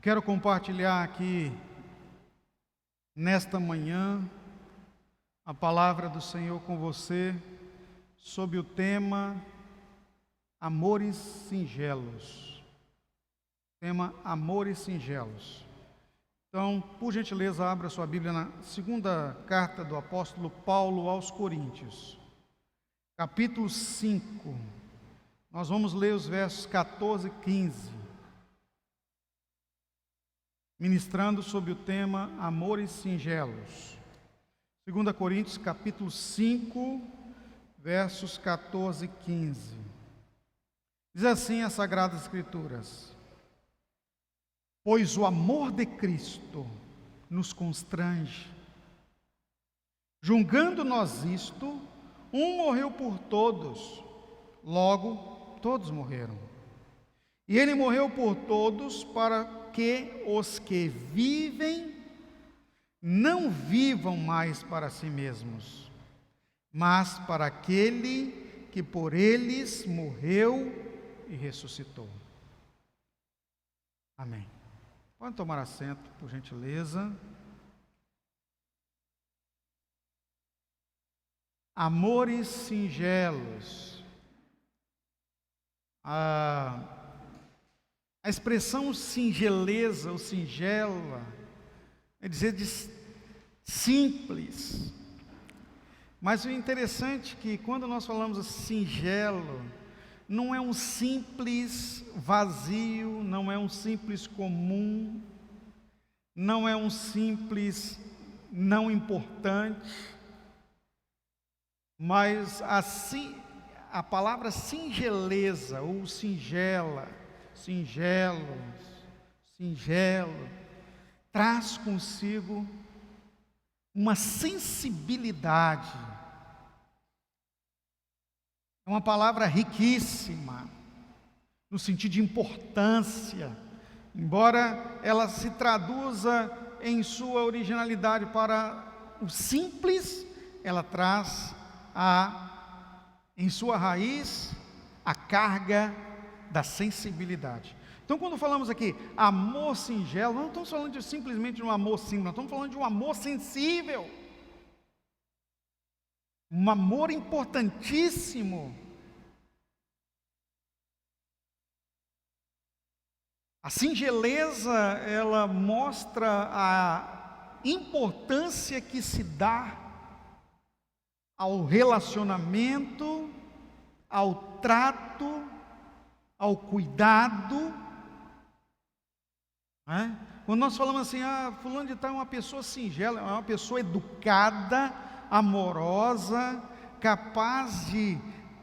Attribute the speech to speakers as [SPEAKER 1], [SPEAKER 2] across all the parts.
[SPEAKER 1] Eu quero compartilhar aqui, nesta manhã, a palavra do Senhor com você, sob o tema Amores Singelos. Tema Amores Singelos. Então, por gentileza, abra sua Bíblia na segunda carta do apóstolo Paulo aos Coríntios, capítulo 5. Nós vamos ler os versos 14 e 15. Ministrando sobre o tema Amores Singelos. 2 Coríntios, capítulo 5, versos 14 e 15. Diz assim as Sagradas Escrituras: Pois o amor de Cristo nos constrange, julgando nós isto, um morreu por todos, logo todos morreram. E ele morreu por todos para que os que vivem não vivam mais para si mesmos, mas para aquele que por eles morreu e ressuscitou. Amém. Pode tomar assento, por gentileza. Amores singelos. A expressão singeleza ou singela é dizer de simples. Mas o interessante é que quando nós falamos singelo, não é um simples vazio, não é um simples comum, não é um simples não importante, mas assim a palavra singeleza ou singela, singelo, traz consigo uma sensibilidade. É uma palavra riquíssima, no sentido de importância, embora ela se traduza em sua originalidade para o simples, ela traz em sua raiz a carga da sensibilidade. Então, quando falamos aqui amor singelo, não estamos falando simplesmente de um amor simples, nós estamos falando de um amor sensível, um amor importantíssimo. A singeleza, ela mostra a importância que se dá ao relacionamento, ao trato, ao cuidado. Quando nós falamos assim, fulano de tal é uma pessoa singela, é uma pessoa educada, amorosa, capaz de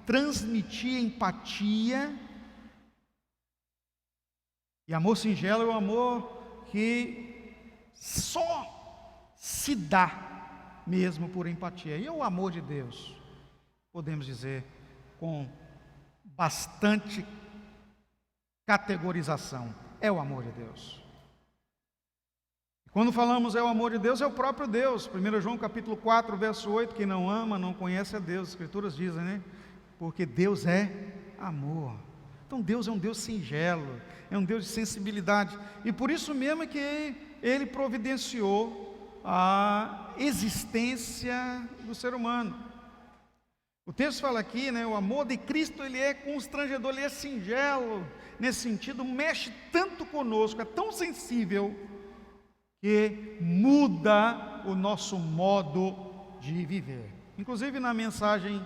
[SPEAKER 1] transmitir empatia. E amor singelo é o amor que só se dá mesmo por empatia. E é o amor de Deus, podemos dizer com bastante categorização, é o amor de Deus. Quando falamos é o amor de Deus, é o próprio Deus. 1 João capítulo 4, verso 8, quem não ama, não conhece a Deus. As Escrituras dizem, né? Porque Deus é amor. Então Deus é um Deus singelo, é um Deus de sensibilidade. E por isso mesmo é que Ele providenciou a existência do ser humano. O texto fala aqui, né? O amor de Cristo, ele é constrangedor, ele é singelo. Nesse sentido, mexe tanto conosco, é tão sensível, que muda o nosso modo de viver. Inclusive na mensagem,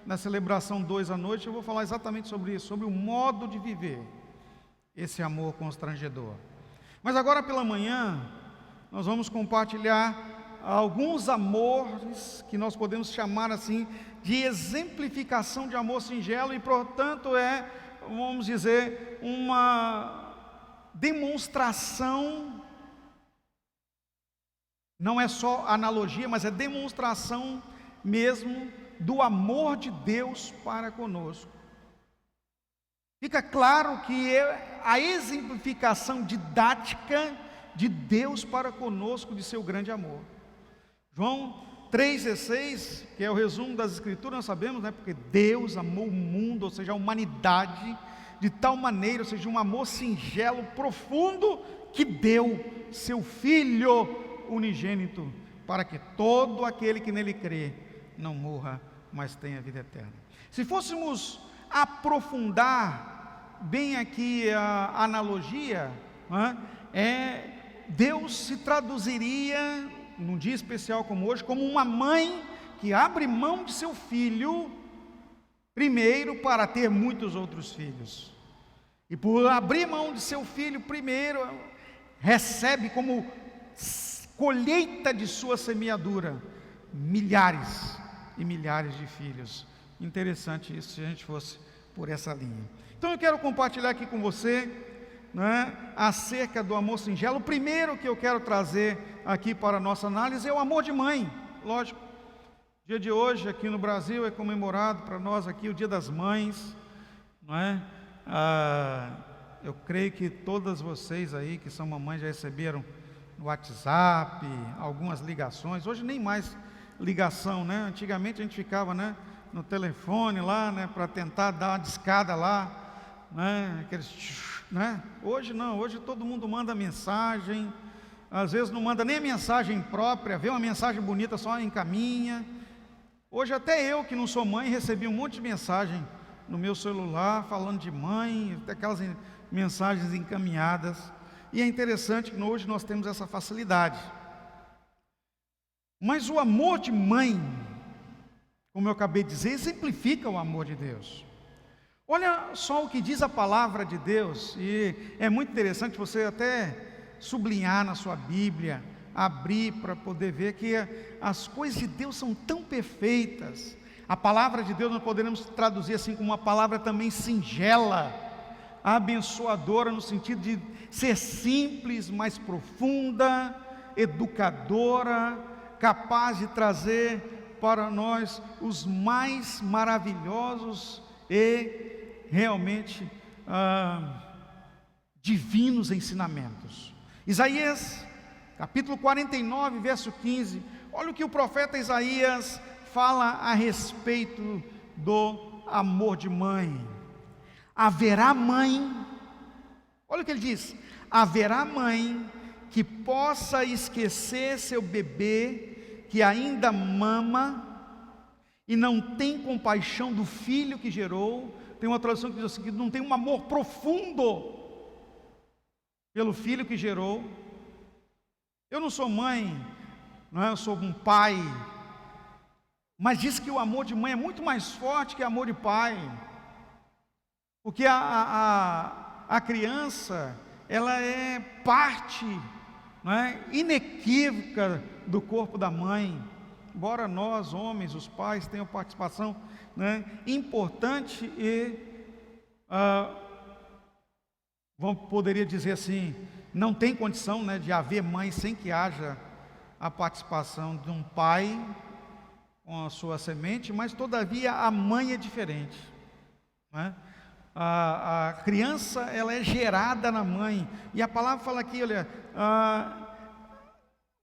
[SPEAKER 1] na celebração 2 à noite, eu vou falar exatamente sobre isso, sobre o modo de viver esse amor constrangedor. Mas agora pela manhã, nós vamos compartilhar alguns amores que nós podemos chamar assim de exemplificação de amor singelo e, portanto, vamos dizer, uma demonstração. Não é só analogia, mas é demonstração mesmo do amor de Deus para conosco. Fica claro que é a exemplificação didática de Deus para conosco, de seu grande amor. João 3,16, que é o resumo das Escrituras, nós sabemos, né? Porque Deus amou o mundo, ou seja, a humanidade, de tal maneira, ou seja, um amor singelo, profundo, que deu seu Filho unigênito, para que todo aquele que nele crê não morra, mas tenha vida eterna. Se fôssemos aprofundar bem aqui a analogia, Deus se traduziria, num dia especial como hoje, como uma mãe que abre mão de seu filho, primeiro, para ter muitos outros filhos. E por abrir mão de seu filho primeiro, recebe como colheita de sua semeadura milhares e milhares de filhos. Interessante isso, se a gente fosse por essa linha. Então eu quero compartilhar aqui com você, acerca do amor singelo. O primeiro que eu quero trazer aqui para a nossa análise é o amor de mãe. Lógico, o dia de hoje aqui no Brasil é comemorado para nós aqui o Dia das Mães, não é? Eu creio que todas vocês aí que são mamães já receberam no WhatsApp algumas ligações. Hoje nem mais ligação, né? Antigamente a gente ficava, no telefone lá, para tentar dar uma discada lá, Hoje não, hoje todo mundo manda mensagem, às vezes não manda nem a mensagem própria, vê uma mensagem bonita, só encaminha. Hoje até eu que não sou mãe recebi um monte de mensagem no meu celular, falando de mãe, até aquelas mensagens encaminhadas. E é interessante que hoje nós temos essa facilidade. Mas o amor de mãe, como eu acabei de dizer, exemplifica o amor de Deus. Olha só o que diz a palavra de Deus, e é muito interessante você até sublinhar na sua Bíblia, abrir para poder ver que as coisas de Deus são tão perfeitas. A palavra de Deus nós poderemos traduzir assim como uma palavra também singela, abençoadora, no sentido de ser simples, mas profunda, educadora, capaz de trazer para nós os mais maravilhosos e realmente divinos ensinamentos. Isaías capítulo 49, verso 15, olha o que o profeta Isaías fala a respeito do amor de mãe. Haverá mãe, olha o que ele diz: haverá mãe que possa esquecer seu bebê que ainda mama e não tem compaixão do filho que gerou. Tem uma tradução que diz o seguinte: não tem um amor profundo pelo filho que gerou. Eu não sou mãe, eu sou um pai, mas diz que o amor de mãe é muito mais forte que o amor de pai, porque a criança, ela é parte, inequívoca do corpo da mãe. Embora nós, homens, os pais, tenham participação importante e, poderia dizer assim, não tem condição de haver mãe sem que haja a participação de um pai com a sua semente, mas todavia a mãe é diferente. A criança, ela é gerada na mãe, e a palavra fala aqui, olha,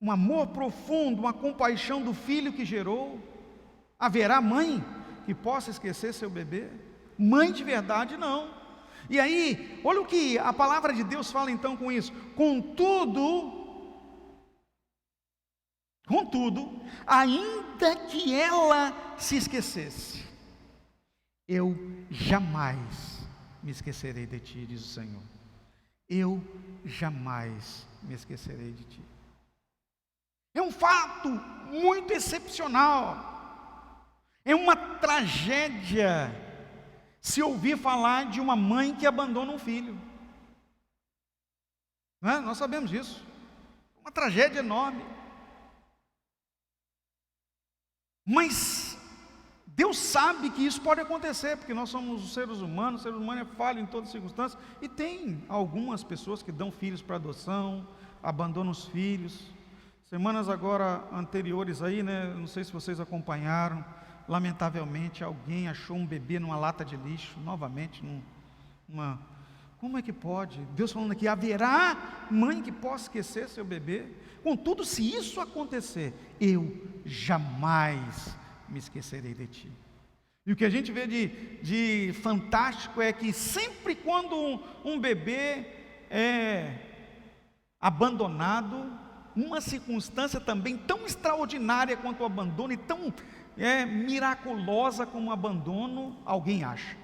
[SPEAKER 1] um amor profundo, uma compaixão do filho que gerou. Haverá mãe que possa esquecer seu bebê? Mãe de verdade não. E aí, olha o que a palavra de Deus fala então com isso: contudo, ainda que ela se esquecesse, eu jamais me esquecerei de ti, diz o Senhor. Eu jamais me esquecerei de ti. É um fato muito excepcional, é uma tragédia se ouvir falar de uma mãe que abandona um filho. Nós sabemos disso, uma tragédia enorme. Mas Deus sabe que isso pode acontecer, porque nós somos os seres humanos, o ser humano é falho em todas as circunstâncias, e tem algumas pessoas que dão filhos para adoção, abandonam os filhos. Semanas agora anteriores aí, não sei se vocês acompanharam, lamentavelmente alguém achou um bebê numa lata de lixo, novamente, como é que pode? Deus falando aqui, haverá mãe que possa esquecer seu bebê? Contudo, se isso acontecer, eu jamais me esquecerei de ti. E o que a gente vê de fantástico é que sempre quando um bebê abandonado, uma circunstância também tão extraordinária quanto o abandono e tão miraculosa como o abandono, alguém acha.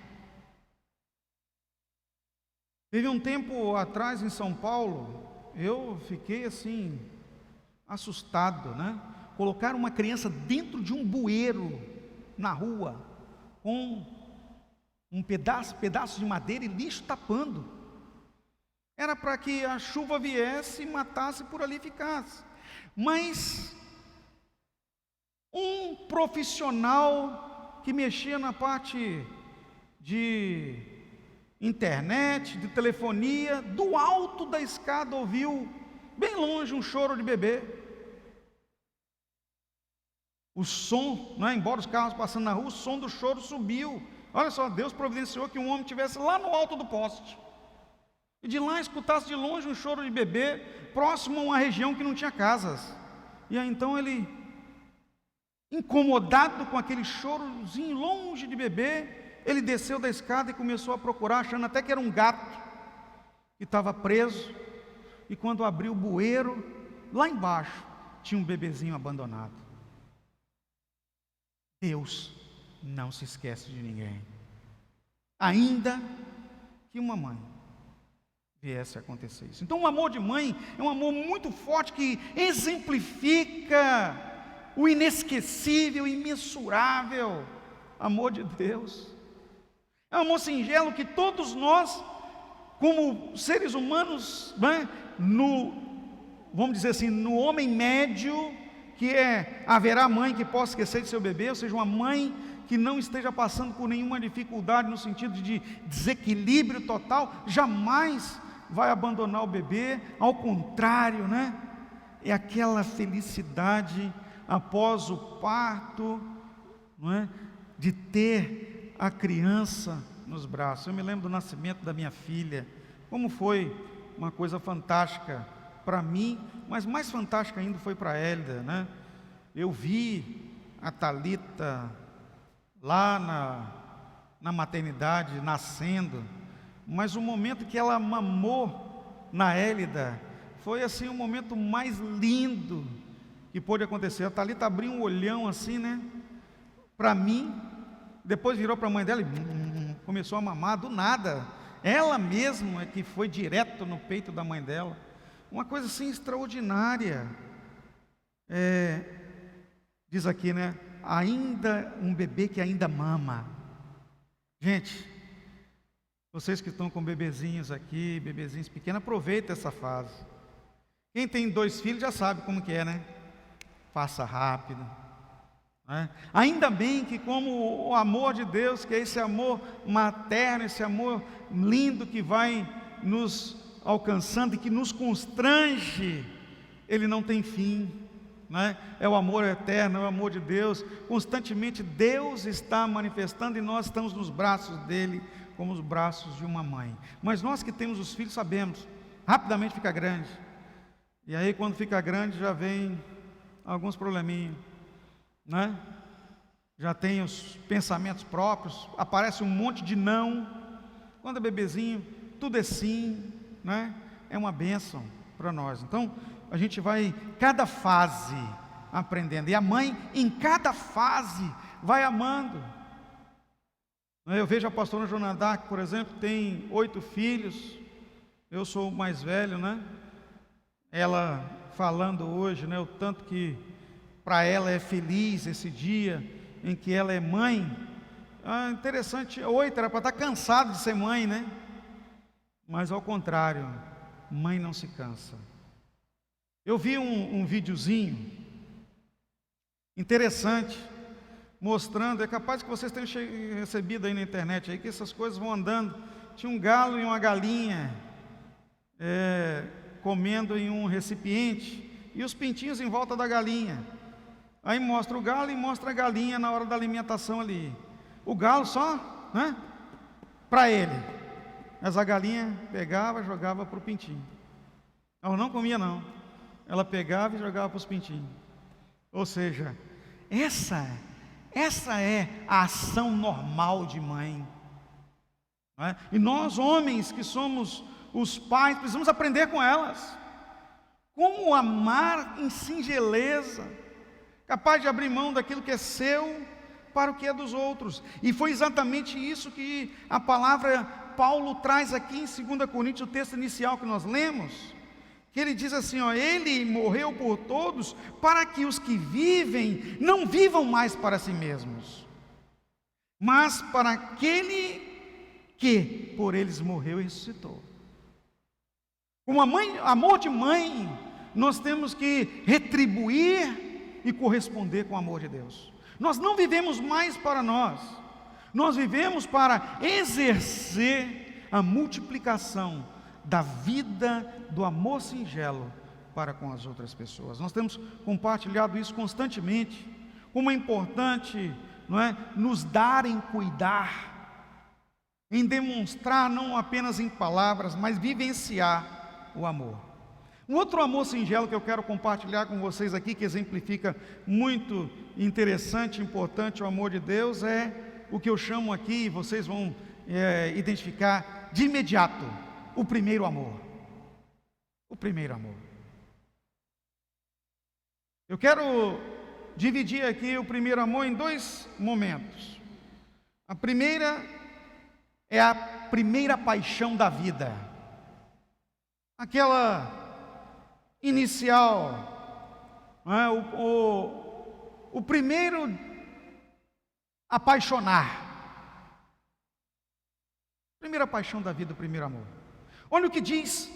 [SPEAKER 1] Teve um tempo atrás em São Paulo, eu fiquei assim, assustado, né? Colocaram uma criança dentro de um bueiro na rua, com um pedaço de madeira e lixo tapando. Era para que a chuva viesse e matasse por ali ficasse. Mas um profissional que mexia na parte de internet, de telefonia, do alto da escada ouviu, bem longe, um choro de bebê. O som, embora os carros passando na rua, o som do choro subiu. Olha só, Deus providenciou que um homem estivesse lá no alto do poste. E de lá escutasse de longe um choro de bebê, próximo a uma região que não tinha casas. E aí então ele, incomodado com aquele chorozinho longe de bebê, ele desceu da escada e começou a procurar, achando até que era um gato que estava preso. E quando abriu o bueiro, lá embaixo tinha um bebezinho abandonado. Deus não se esquece de ninguém, ainda que uma mãe viesse a acontecer isso. Então o amor de mãe é um amor muito forte que exemplifica o inesquecível, imensurável amor de Deus. É um amor singelo que todos nós, como seres humanos, vamos dizer assim, no homem médio, que haverá mãe que possa esquecer de seu bebê, ou seja, uma mãe que não esteja passando por nenhuma dificuldade no sentido de desequilíbrio total, jamais vai abandonar o bebê. Ao contrário, é aquela felicidade após o parto, de ter a criança nos braços. Eu me lembro do nascimento da minha filha, como foi uma coisa fantástica para mim, mas mais fantástica ainda foi para a Hélida, Eu vi a Thalita lá na maternidade nascendo, mas o momento que ela mamou na Hélida foi assim o momento mais lindo que pôde acontecer. A Thalita abriu um olhão assim, para mim, depois virou para a mãe dela e começou a mamar do nada. Ela mesma é que foi direto no peito da mãe dela. Uma coisa assim extraordinária. Diz aqui, ainda um bebê que ainda mama. Gente, vocês que estão com bebezinhos aqui, bebezinhos pequenos, aproveita essa fase. Quem tem 2 filhos já sabe como que é, Faça rápido. Ainda bem que, como o amor de Deus, que é esse amor materno, esse amor lindo que vai nos alcançando e que nos constrange, ele não tem fim, é o amor eterno, é o amor de Deus. Constantemente Deus está manifestando e nós estamos nos braços dele, como os braços de uma mãe. Mas nós que temos os filhos sabemos, rapidamente fica grande, e aí quando fica grande já vem alguns probleminhas, já tem os pensamentos próprios, aparece um monte de não. Quando é bebezinho, tudo é sim, é uma bênção para nós. Então a gente vai cada fase aprendendo, e a mãe em cada fase vai amando. Eu vejo a pastora Jonadá, que por exemplo tem 8 filhos, eu sou o mais velho, ela falando hoje, o tanto que para ela é feliz esse dia em que ela é mãe. Interessante, 8 era para estar cansado de ser mãe, mas ao contrário, mãe não se cansa. Eu vi um videozinho interessante, mostrando, é capaz que vocês tenham recebido aí na internet, aí que essas coisas vão andando. Tinha um galo e uma galinha comendo em um recipiente, e os pintinhos em volta da galinha. Aí mostra o galo e mostra a galinha na hora da alimentação ali. O galo só, para ele. Mas a galinha pegava e jogava para o pintinho. Ela não comia não. Ela pegava e jogava para os pintinhos. Ou seja, essa é a ação normal de mãe. E nós homens que somos os pais, precisamos aprender com elas. Como amar em singeleza, capaz de abrir mão daquilo que é seu para o que é dos outros. E foi exatamente isso que a palavra Paulo traz aqui em 2 Coríntios, o texto inicial que nós lemos, que ele diz assim, ele morreu por todos, para que os que vivem, não vivam mais para si mesmos, mas para aquele que por eles morreu e ressuscitou. Com amor de mãe, nós temos que retribuir e corresponder com o amor de Deus. Nós não vivemos mais para nós vivemos para exercer a multiplicação da vida do amor singelo para com as outras pessoas. Nós temos compartilhado isso constantemente, como é importante, não é, nos dar em cuidar, em demonstrar não apenas em palavras, mas vivenciar o amor. Um outro amor singelo que eu quero compartilhar com vocês aqui, que exemplifica muito interessante, importante o amor de Deus, é o que eu chamo aqui, vocês vão identificar de imediato, o primeiro amor. O primeiro amor. Eu quero dividir aqui o primeiro amor em dois momentos. A primeira é a primeira paixão da vida, aquela inicial, não é? O primeiro apaixonar, primeira paixão da vida, o primeiro amor. Olha o que diz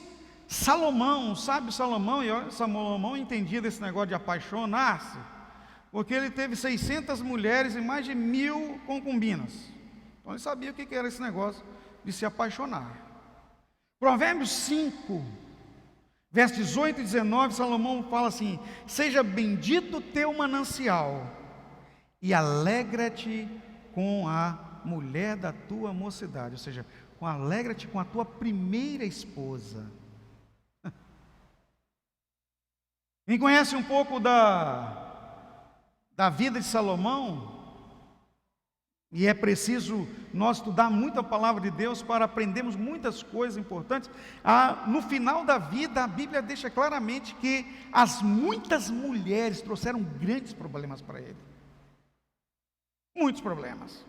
[SPEAKER 1] Salomão, sábio Salomão, e olha, Salomão entendia desse negócio de apaixonar-se, porque ele teve 600 mulheres e mais de 1000 concubinas. Então ele sabia o que era esse negócio de se apaixonar. Provérbios 5, versos 18 e 19, Salomão fala assim: seja bendito o teu manancial, e alegra-te com a mulher da tua mocidade. Ou seja, alegra-te com a tua primeira esposa. Quem conhece um pouco da vida de Salomão, e é preciso nós estudar muito a palavra de Deus para aprendermos muitas coisas importantes. No final da vida, a Bíblia deixa claramente que as muitas mulheres trouxeram grandes problemas para ele. Muitos problemas.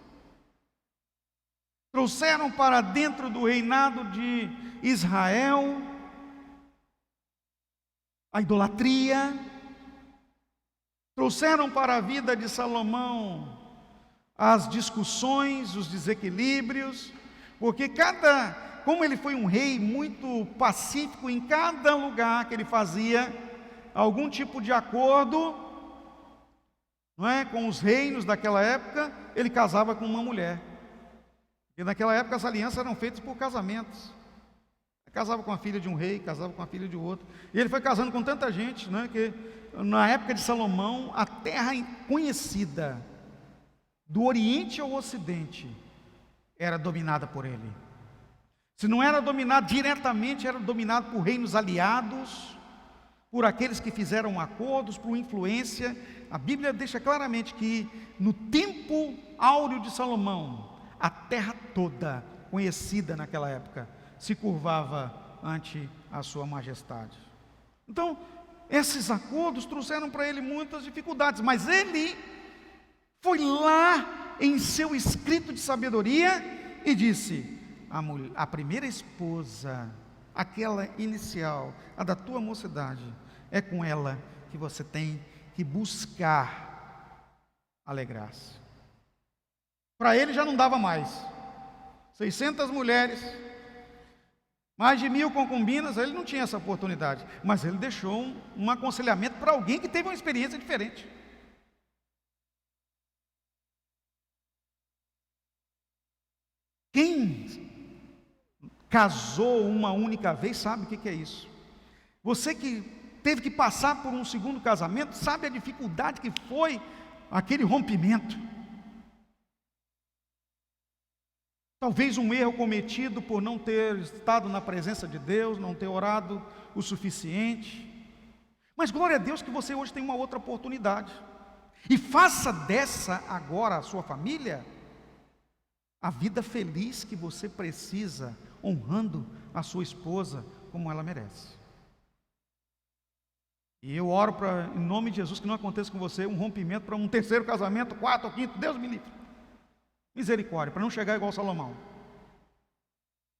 [SPEAKER 1] Trouxeram para dentro do reinado de Israel a idolatria. Trouxeram para a vida de Salomão as discussões, os desequilíbrios, porque como ele foi um rei muito pacífico, em cada lugar que ele fazia algum tipo de acordo, não é, com os reinos daquela época, ele casava com uma mulher. E naquela época as alianças eram feitas por casamentos. Casava com a filha de um rei, casava com a filha de outro. E ele foi casando com tanta gente, né, que na época de Salomão, a terra conhecida, do Oriente ao Ocidente, era dominada por ele. Se não era dominado diretamente, era dominado por reinos aliados, por aqueles que fizeram acordos, por influência. A Bíblia deixa claramente que no tempo áureo de Salomão, a terra toda, conhecida naquela época, se curvava ante a sua majestade. Então, esses acordos trouxeram para ele muitas dificuldades, mas ele foi lá em seu escrito de sabedoria e disse: a primeira esposa, aquela inicial, a da tua mocidade, é com ela que você tem que buscar alegrar-se. Para ele já não dava mais. 600 mulheres, mais de 1000 concubinas, ele não tinha essa oportunidade. Mas ele deixou um aconselhamento para alguém que teve uma experiência diferente. Quem casou uma única vez sabe o que é isso. Você que teve que passar por um segundo casamento, sabe a dificuldade que foi aquele rompimento. Talvez um erro cometido por não ter estado na presença de Deus, não ter orado o suficiente. Mas glória a Deus que você hoje tem uma outra oportunidade. E faça dessa agora a sua família a vida feliz que você precisa, honrando a sua esposa como ela merece. E eu oro para, em nome de Jesus, que não aconteça com você um rompimento para um terceiro casamento, quarto ou quinto, Deus me livre. Misericórdia, para não chegar igual Salomão.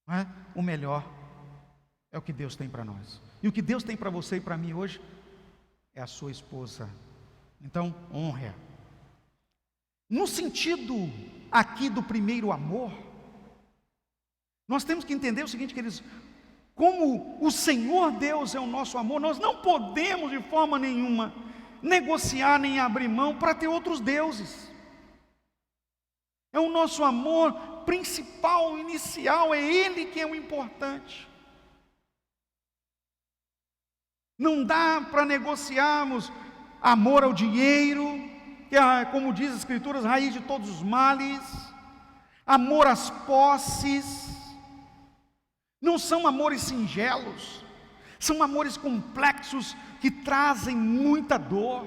[SPEAKER 1] Não é? O melhor é o que Deus tem para nós. E o que Deus tem para você e para mim hoje é a sua esposa. Então, honre-a. No sentido aqui do primeiro amor, nós temos que entender o seguinte, queridos: como o Senhor Deus é o nosso amor, nós não podemos de forma nenhuma negociar nem abrir mão para ter outros deuses. É o nosso amor principal, inicial, é Ele que é o importante. Não dá para negociarmos amor ao dinheiro, que é, como diz as Escrituras, raiz de todos os males, amor às posses. Não são amores singelos, são amores complexos que trazem muita dor.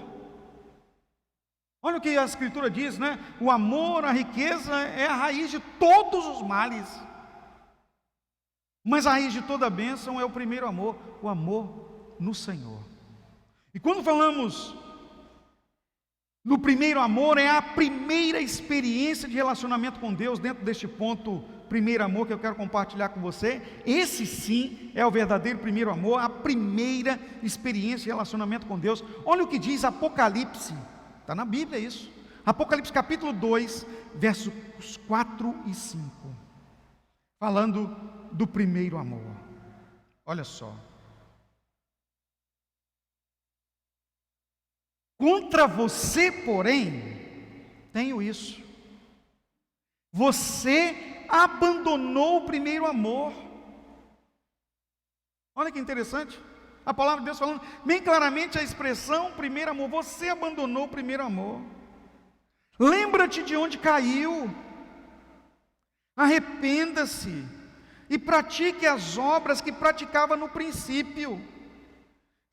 [SPEAKER 1] Olha o que a Escritura diz, né? O amor à riqueza é a raiz de todos os males. Mas a raiz de toda a bênção é o primeiro amor, o amor no Senhor. E quando falamos no primeiro amor, é a primeira experiência de relacionamento com Deus, dentro deste ponto, primeiro amor, que eu quero compartilhar com você. Esse sim é o verdadeiro primeiro amor, a primeira experiência de relacionamento com Deus. Olha o que diz Apocalipse, está na Bíblia isso, Apocalipse capítulo 2, versos 4 e 5, falando do primeiro amor. Olha só: contra você, porém, tenho isso: você abandonou o primeiro amor. Olha que interessante, a palavra de Deus falando bem claramente a expressão primeiro amor. Você abandonou o primeiro amor. Lembra-te de onde caiu, arrependa-se e pratique as obras que praticava no princípio.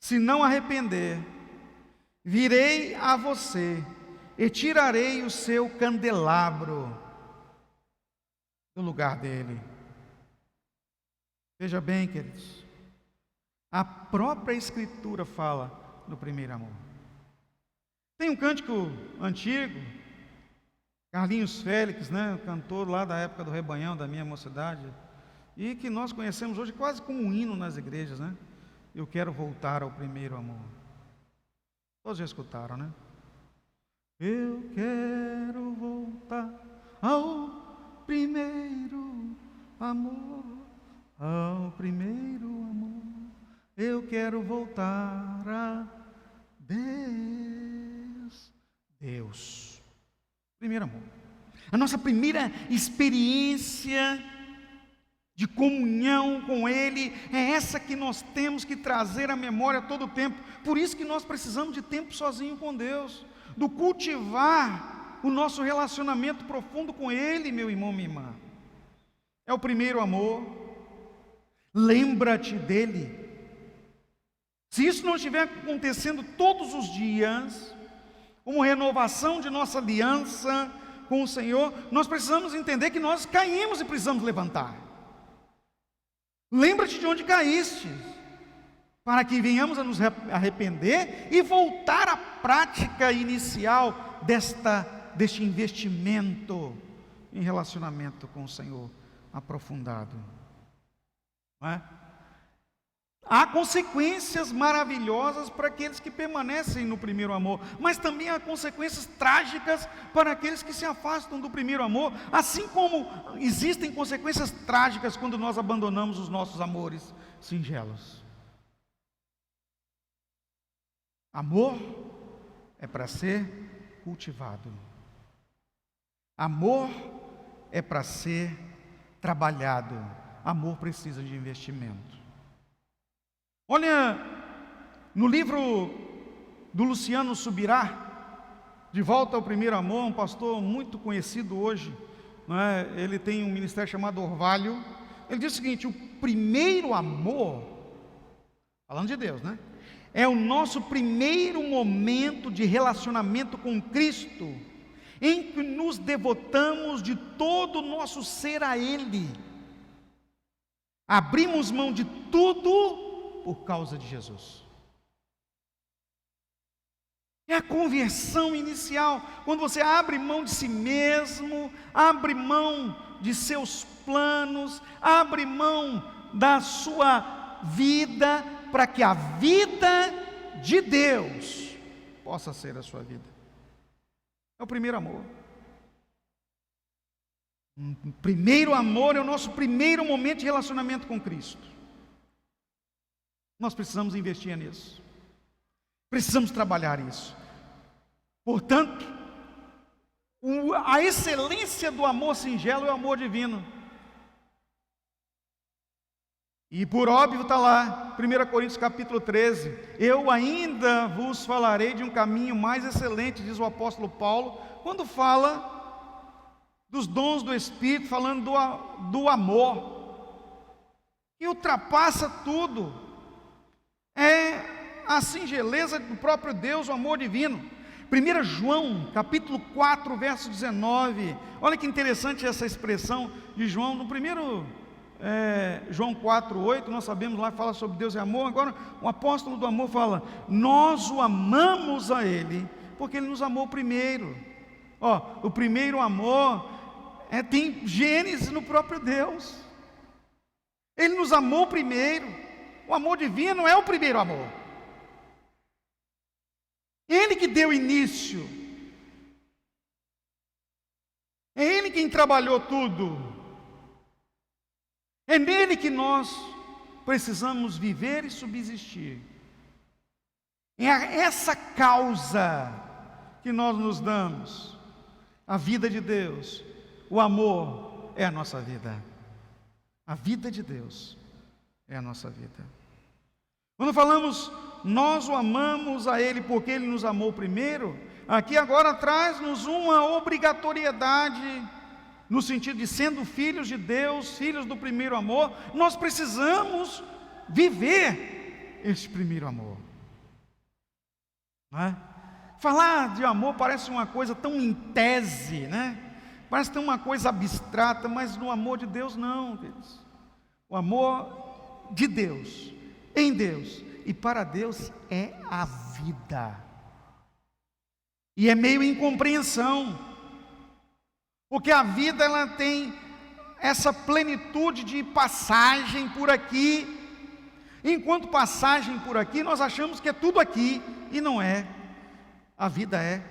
[SPEAKER 1] Se não arrepender, virei a você e tirarei o seu candelabro do lugar dele. Veja bem, queridos, a própria Escritura fala do primeiro amor. Tem um cântico antigo, Carlinhos Félix, né, cantor lá da época do Rebanhão, da minha mocidade, e que nós conhecemos hoje quase como um hino nas igrejas, né? Eu quero voltar ao primeiro amor. Todos já escutaram, né? Eu quero voltar ao primeiro amor, ao primeiro amor. Eu quero voltar a Deus. Primeiro amor. A nossa primeira experiência de comunhão com Ele é essa que nós temos que trazer à memória a todo tempo. Por isso que nós precisamos de tempo sozinho com Deus, do cultivar o nosso relacionamento profundo com Ele, meu irmão, minha irmã. É o primeiro amor. Lembra-te dele. Se isso não estiver acontecendo todos os dias, como renovação de nossa aliança com o Senhor, nós precisamos entender que nós caímos e precisamos levantar. Lembra-te de onde caíste, para que venhamos a nos arrepender e voltar à prática inicial deste investimento em relacionamento com o Senhor aprofundado. Não é? Há consequências maravilhosas para aqueles que permanecem no primeiro amor, mas também há consequências trágicas para aqueles que se afastam do primeiro amor, assim como existem consequências trágicas quando nós abandonamos os nossos amores singelos. Amor é para ser cultivado. Amor é para ser trabalhado. Amor precisa de investimento. Olha, no livro do Luciano Subirá, De Volta ao Primeiro Amor, um pastor muito conhecido hoje, não é? Ele tem um ministério chamado Orvalho. Ele diz o seguinte: o primeiro amor, falando de Deus, né? É o nosso primeiro momento de relacionamento com Cristo, em que nos devotamos de todo o nosso ser a Ele. Abrimos mão de tudo por causa de Jesus. É a conversão inicial, quando você abre mão de si mesmo, abre mão de seus planos, abre mão da sua vida, para que a vida de Deus possa ser a sua vida. É o primeiro amor. O primeiro amor é o nosso primeiro momento de relacionamento com Cristo. Nós precisamos investir nisso. Precisamos trabalhar isso. Portanto, a excelência do amor singelo é o amor divino. E por óbvio está lá, 1 Coríntios capítulo 13. Eu ainda vos falarei de um caminho mais excelente, diz o apóstolo Paulo, quando fala dos dons do Espírito, falando do amor, que ultrapassa tudo. É a singeleza do próprio Deus, o amor divino. 1 João, capítulo 4, verso 19. Olha que interessante essa expressão de João. No primeiro João 4, 8, nós sabemos lá que fala sobre Deus e amor. Agora o apóstolo do amor fala: nós o amamos a Ele, porque Ele nos amou primeiro. O primeiro amor tem gênese no próprio Deus. Ele nos amou primeiro. O amor divino é o primeiro amor. Ele que deu início. É Ele quem trabalhou tudo. É nele que nós precisamos viver e subsistir. É essa causa que nós nos damos. A vida de Deus. O amor é a nossa vida. A vida de Deus é a nossa vida. Quando falamos, nós o amamos a Ele porque Ele nos amou primeiro, aqui agora traz-nos uma obrigatoriedade, no sentido de sendo filhos de Deus, filhos do primeiro amor, nós precisamos viver esse primeiro amor. Não é? Falar de amor parece uma coisa tão em tese, né? Parece ter uma coisa abstrata, mas no amor de Deus não, queridos. O amor de Deus, em Deus e para Deus é a vida. E é meio incompreensão, porque a vida ela tem essa plenitude de passagem por aqui. Enquanto passagem por aqui, nós achamos que é tudo aqui, e não é. A vida é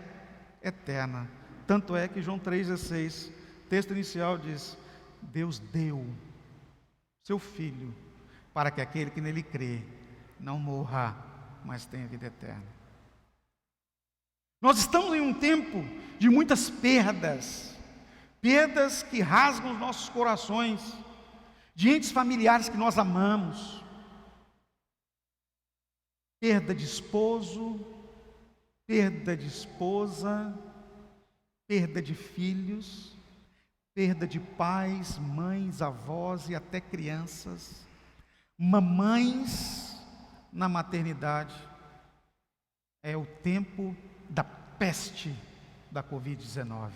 [SPEAKER 1] eterna. Tanto é que João 3,16, texto inicial diz: Deus deu seu Filho, para que aquele que nele crê, não morra, mas tenha vida eterna. Nós estamos em um tempo de muitas perdas, perdas que rasgam os nossos corações, de entes familiares que nós amamos, perda de esposo, perda de esposa, perda de filhos, perda de pais, mães, avós e até crianças, mamães na maternidade. É o tempo da peste da Covid-19.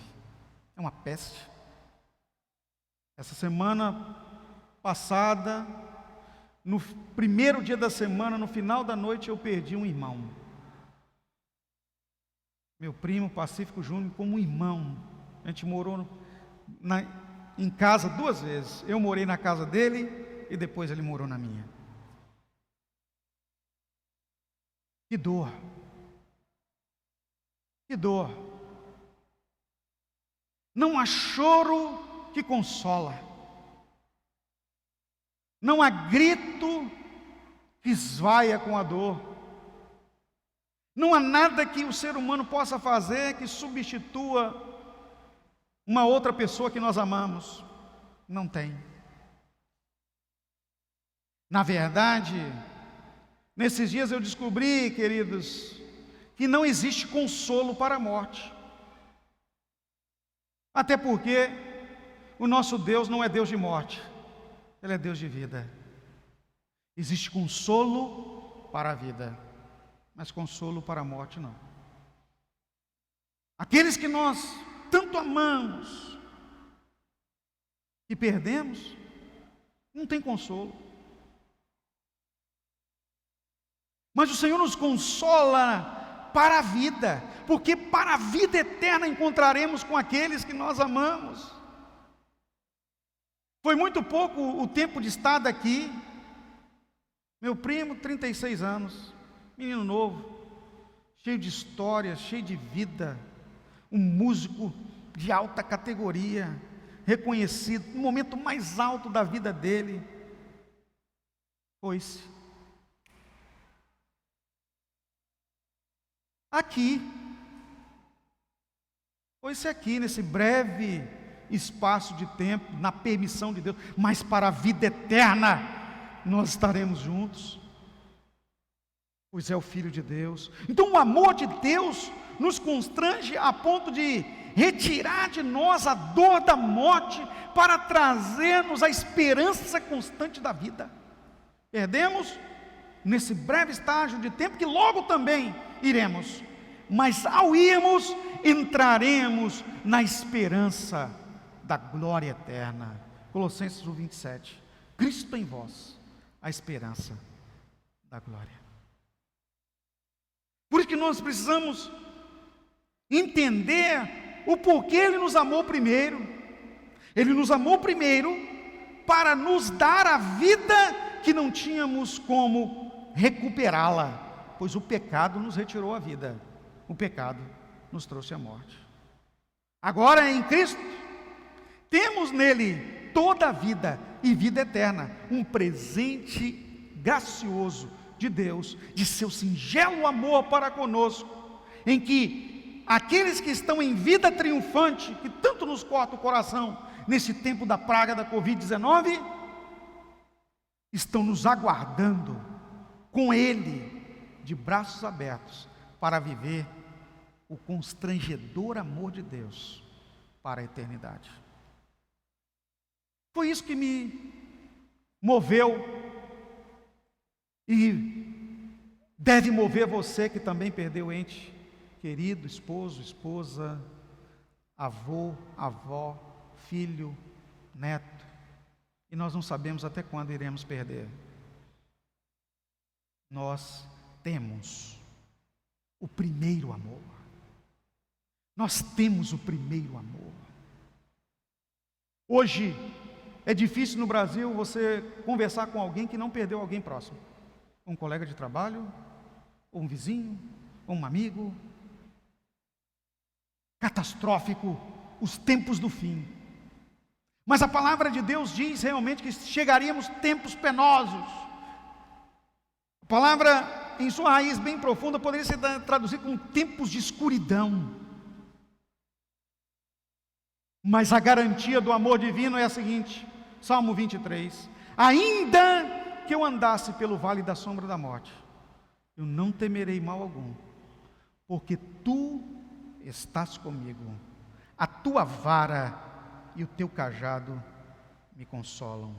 [SPEAKER 1] É uma peste. Essa semana passada, no primeiro dia da semana, no final da noite, eu perdi um irmão. Meu primo Pacífico Júnior como um irmão. A gente morou em casa 2 vezes. Eu morei na casa dele e depois ele morou na minha. Que dor. Que dor. Não há choro que consola. Não há grito que esvaia com a dor. Não há nada que o ser humano possa fazer que substitua uma outra pessoa que nós amamos. Não tem. Na verdade, nesses dias eu descobri, queridos, que não existe consolo para a morte. Até porque o nosso Deus não é Deus de morte, Ele é Deus de vida. Existe consolo para a vida, mas consolo para a morte não. Aqueles que nós tanto amamos e perdemos, não tem consolo. Mas o Senhor nos consola para a vida, porque para a vida eterna encontraremos com aqueles que nós amamos. Foi muito pouco o tempo de estar daqui. Meu primo, 36 anos, menino novo, cheio de história, cheio de vida, um músico de alta categoria, reconhecido, no momento mais alto da vida dele, foi-se. Foi-se aqui, nesse breve espaço de tempo, na permissão de Deus, mas para a vida eterna, nós estaremos juntos, pois é o Filho de Deus. Então o amor de Deus nos constrange a ponto de retirar de nós a dor da morte, para trazer-nos a esperança constante da vida. Perdemos nesse breve estágio de tempo, que logo também iremos, mas ao irmos, entraremos na esperança da glória eterna. Colossenses 1:27, Cristo em vós, a esperança da glória. Por isso que nós precisamos entender o porquê Ele nos amou primeiro. Ele nos amou primeiro para nos dar a vida que não tínhamos como recuperá-la, pois o pecado nos retirou a vida, o pecado nos trouxe a morte. Agora em Cristo, temos nele toda a vida e vida eterna, um presente gracioso de Deus, de seu singelo amor para conosco, em que aqueles que estão em vida triunfante, que tanto nos corta o coração nesse tempo da praga da Covid-19, estão nos aguardando com Ele, de braços abertos, para viver o constrangedor amor de Deus para a eternidade. Foi isso que me moveu e deve mover você que também perdeu ente querido, esposo, esposa, avô, avó, filho, neto, e nós não sabemos até quando iremos perder. Nós temos o primeiro amor. Nós temos o primeiro amor. Hoje é difícil no Brasil você conversar com alguém que não perdeu alguém próximo, um colega de trabalho, ou um vizinho, ou um amigo. Catastrófico os tempos do fim. Mas a palavra de Deus diz realmente que chegaríamos tempos penosos. A palavra, em sua raiz bem profunda, poderia ser traduzida como tempos de escuridão. Mas a garantia do amor divino é a seguinte, Salmo 23: ainda que eu andasse pelo vale da sombra da morte, eu não temerei mal algum, porque tu estás comigo, a tua vara e o teu cajado me consolam.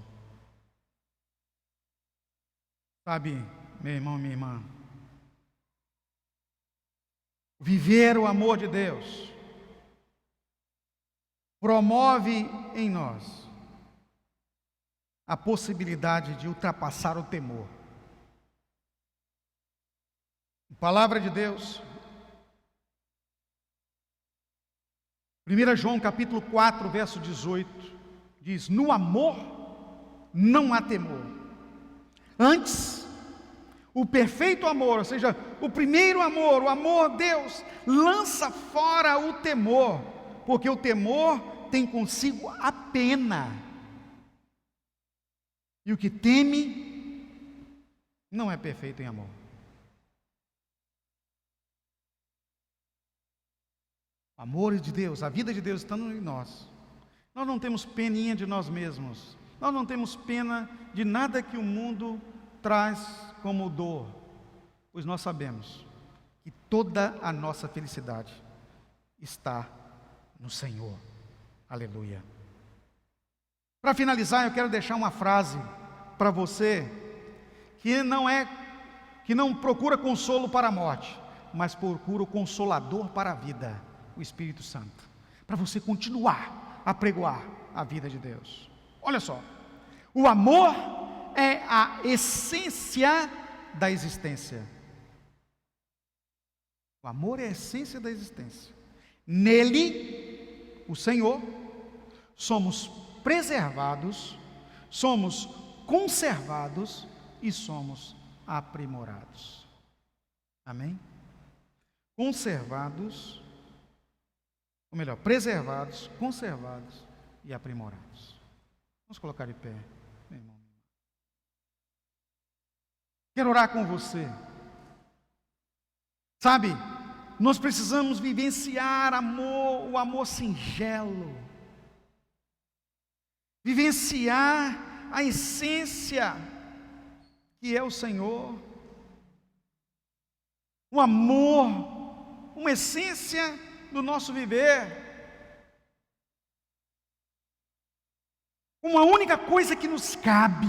[SPEAKER 1] Sabe, meu irmão, minha irmã, viver o amor de Deus promove em nós a possibilidade de ultrapassar o temor. A palavra de Deus, 1 João capítulo 4, verso 18, diz: no amor não há temor. Antes, o perfeito amor, ou seja, o primeiro amor, o amor a Deus, lança fora o temor, porque o temor tem consigo a pena. E o que teme não é perfeito em amor. O amor de Deus, a vida de Deus estando em nós. Nós não temos peninha de nós mesmos. Nós não temos pena de nada que o mundo traz como dor, pois nós sabemos que toda a nossa felicidade está no Senhor. Aleluia. Para finalizar, eu quero deixar uma frase para você que não procura consolo para a morte, mas procura o consolador para a vida, o Espírito Santo, para você continuar a pregoar a vida de Deus. Olha só, o amor é a essência da existência. O amor é a essência da existência. Nele, o Senhor, somos preservados, somos conservados e somos aprimorados. Amém? Conservados, ou melhor, preservados, conservados e aprimorados. Vamos colocar de pé, meu irmão. Quero orar com você. Sabe, nós precisamos vivenciar amor, o amor singelo. Vivenciar a essência que é o Senhor. O amor, uma essência do nosso viver. Uma única coisa que nos cabe,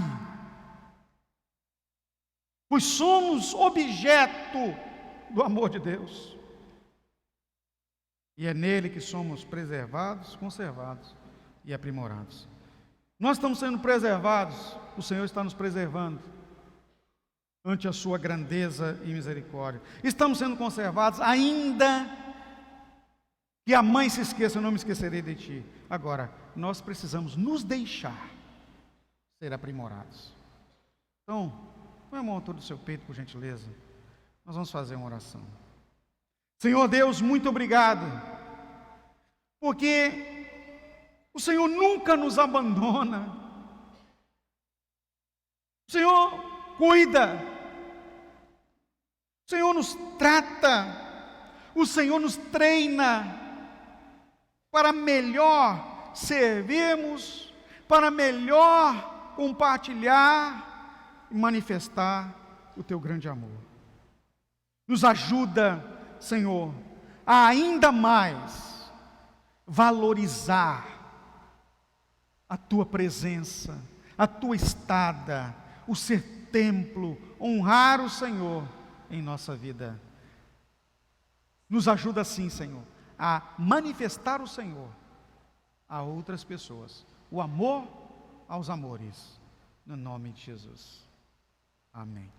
[SPEAKER 1] pois somos objeto do amor de Deus, e é nele que somos preservados, conservados e aprimorados. Nós estamos sendo preservados, o Senhor está nos preservando ante a sua grandeza e misericórdia. Estamos sendo conservados, ainda que a mãe se esqueça, eu não me esquecerei de ti. Agora, nós precisamos nos deixar ser aprimorados. Então, põe a mão à altura do seu peito, por gentileza. Nós vamos fazer uma oração. Senhor Deus, muito obrigado, porque o Senhor nunca nos abandona. O Senhor cuida. O Senhor nos trata. O Senhor nos treina para melhor servirmos, para melhor compartilhar e manifestar o teu grande amor. Nos ajuda, Senhor, a ainda mais valorizar a tua presença, a tua estada, o ser templo, honrar o Senhor em nossa vida. Nos ajuda assim, Senhor, a manifestar o Senhor a outras pessoas, o amor aos amores, no nome de Jesus. Amém.